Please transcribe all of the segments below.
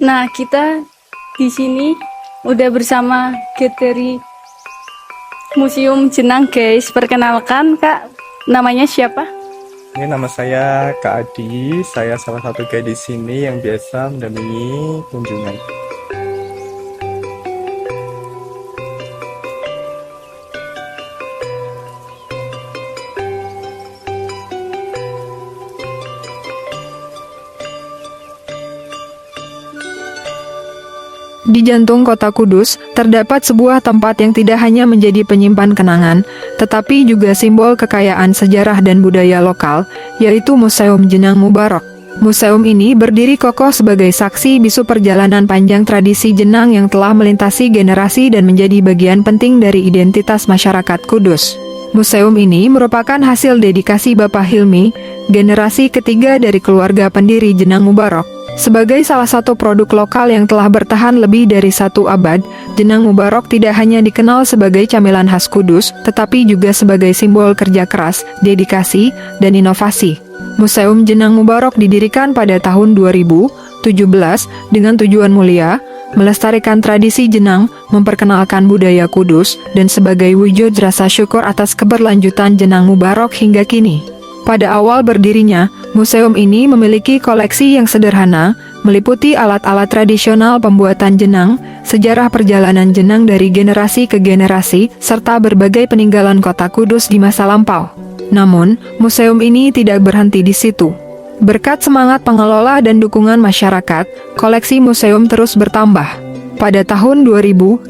Nah, kita di sini udah bersama Gathering Museum Jenang, guys. Perkenalkan, Kak, namanya siapa? Ini nama saya Kak Adi, saya salah satu guide di sini yang biasa mendampingi kunjungan. Di jantung kota Kudus, terdapat sebuah tempat yang tidak hanya menjadi penyimpan kenangan, tetapi juga simbol kekayaan sejarah dan budaya lokal, yaitu Museum Jenang Mubarok. Museum ini berdiri kokoh sebagai saksi bisu perjalanan panjang tradisi Jenang yang telah melintasi generasi dan menjadi bagian penting dari identitas masyarakat Kudus. Museum ini merupakan hasil dedikasi Bapak Hilmi, generasi ketiga dari keluarga pendiri Jenang Mubarok. Sebagai salah satu produk lokal yang telah bertahan lebih dari 1 abad, Jenang Mubarok tidak hanya dikenal sebagai camilan khas Kudus, tetapi juga sebagai simbol kerja keras, dedikasi, dan inovasi. Museum Jenang Mubarok didirikan pada tahun 2017 dengan tujuan mulia, melestarikan tradisi Jenang, memperkenalkan budaya Kudus, dan sebagai wujud rasa syukur atas keberlanjutan Jenang Mubarok hingga kini. Pada awal berdirinya, museum ini memiliki koleksi yang sederhana, meliputi alat-alat tradisional pembuatan jenang, sejarah perjalanan jenang dari generasi ke generasi, serta berbagai peninggalan kota Kudus di masa lampau. Namun, museum ini tidak berhenti di situ. Berkat semangat pengelola dan dukungan masyarakat, koleksi museum terus bertambah. Pada tahun 2018,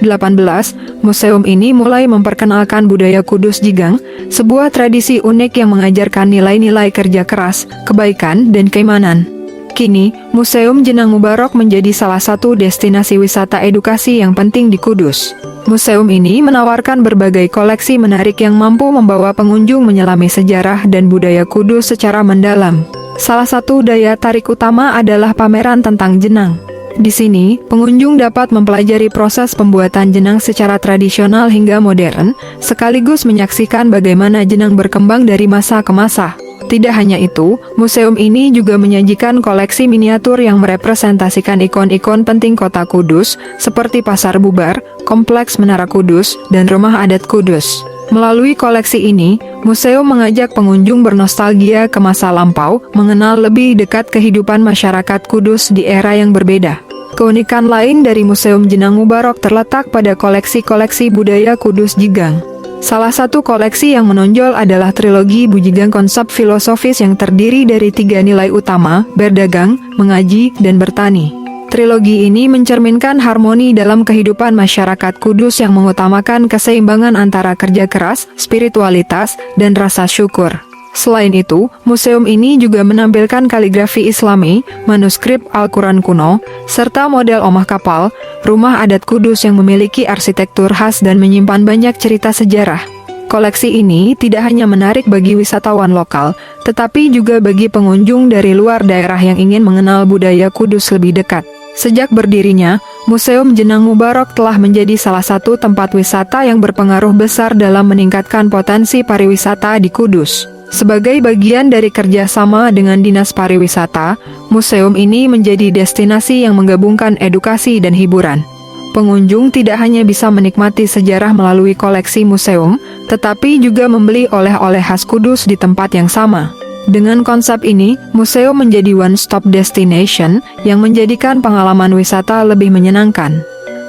museum ini mulai memperkenalkan budaya Kudus Jigang, sebuah tradisi unik yang mengajarkan nilai-nilai kerja keras, kebaikan, dan keimanan. Kini, Museum Jenang Mubarok menjadi salah satu destinasi wisata edukasi yang penting di Kudus. Museum ini menawarkan berbagai koleksi menarik yang mampu membawa pengunjung menyelami sejarah dan budaya Kudus secara mendalam. Salah satu daya tarik utama adalah pameran tentang jenang. Di sini, pengunjung dapat mempelajari proses pembuatan jenang secara tradisional hingga modern, sekaligus menyaksikan bagaimana jenang berkembang dari masa ke masa. Tidak hanya itu, museum ini juga menyajikan koleksi miniatur yang merepresentasikan ikon-ikon penting kota Kudus, seperti Pasar Bubar, Kompleks Menara Kudus, dan Rumah Adat Kudus. Melalui koleksi ini, museum mengajak pengunjung bernostalgia ke masa lampau, mengenal lebih dekat kehidupan masyarakat Kudus di era yang berbeda. Keunikan lain dari Museum Jenang Mubarok terletak pada koleksi-koleksi budaya Kudus Jigang. Salah satu koleksi yang menonjol adalah trilogi Bujigang konsep filosofis yang terdiri dari 3 nilai utama, berdagang, mengaji, dan bertani. Trilogi ini mencerminkan harmoni dalam kehidupan masyarakat Kudus yang mengutamakan keseimbangan antara kerja keras, spiritualitas, dan rasa syukur. Selain itu, museum ini juga menampilkan kaligrafi Islami, manuskrip Al-Quran kuno, serta model omah kapal, rumah adat Kudus yang memiliki arsitektur khas dan menyimpan banyak cerita sejarah. Koleksi ini tidak hanya menarik bagi wisatawan lokal, tetapi juga bagi pengunjung dari luar daerah yang ingin mengenal budaya Kudus lebih dekat. Sejak berdirinya, Museum Jenang Mubarok telah menjadi salah satu tempat wisata yang berpengaruh besar dalam meningkatkan potensi pariwisata di Kudus. Sebagai bagian dari kerjasama dengan Dinas Pariwisata, museum ini menjadi destinasi yang menggabungkan edukasi dan hiburan. Pengunjung tidak hanya bisa menikmati sejarah melalui koleksi museum, tetapi juga membeli oleh-oleh khas Kudus di tempat yang sama. Dengan konsep ini, museum menjadi one-stop destination yang menjadikan pengalaman wisata lebih menyenangkan.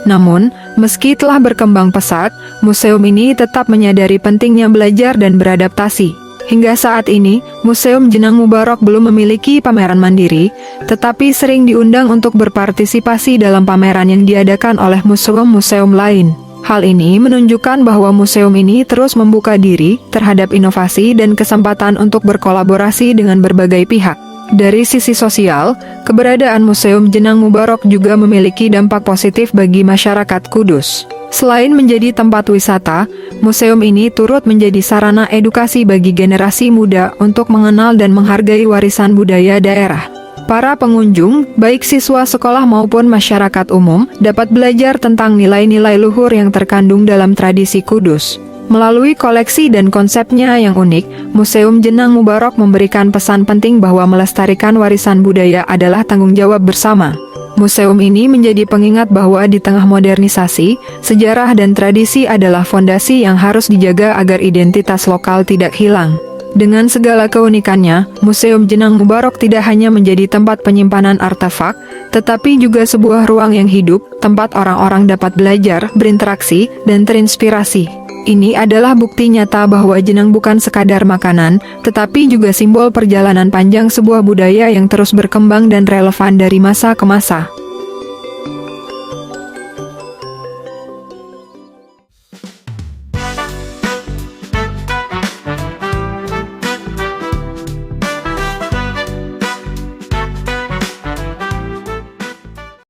Namun, meski telah berkembang pesat, museum ini tetap menyadari pentingnya belajar dan beradaptasi. Hingga saat ini, Museum Jenang Mubarok belum memiliki pameran mandiri, tetapi sering diundang untuk berpartisipasi dalam pameran yang diadakan oleh museum-museum lain. Hal ini menunjukkan bahwa museum ini terus membuka diri terhadap inovasi dan kesempatan untuk berkolaborasi dengan berbagai pihak. Dari sisi sosial, keberadaan Museum Jenang Mubarok juga memiliki dampak positif bagi masyarakat Kudus. Selain menjadi tempat wisata, museum ini turut menjadi sarana edukasi bagi generasi muda untuk mengenal dan menghargai warisan budaya daerah. Para pengunjung, baik siswa sekolah maupun masyarakat umum, dapat belajar tentang nilai-nilai luhur yang terkandung dalam tradisi Kudus. Melalui koleksi dan konsepnya yang unik, Museum Jenang Mubarok memberikan pesan penting bahwa melestarikan warisan budaya adalah tanggung jawab bersama. Museum ini menjadi pengingat bahwa di tengah modernisasi, sejarah dan tradisi adalah fondasi yang harus dijaga agar identitas lokal tidak hilang. Dengan segala keunikannya, Museum Jenang Mubarok tidak hanya menjadi tempat penyimpanan artefak, tetapi juga sebuah ruang yang hidup, tempat orang-orang dapat belajar, berinteraksi, dan terinspirasi. Ini adalah bukti nyata bahwa jenang bukan sekadar makanan, tetapi juga simbol perjalanan panjang sebuah budaya yang terus berkembang dan relevan dari masa ke masa.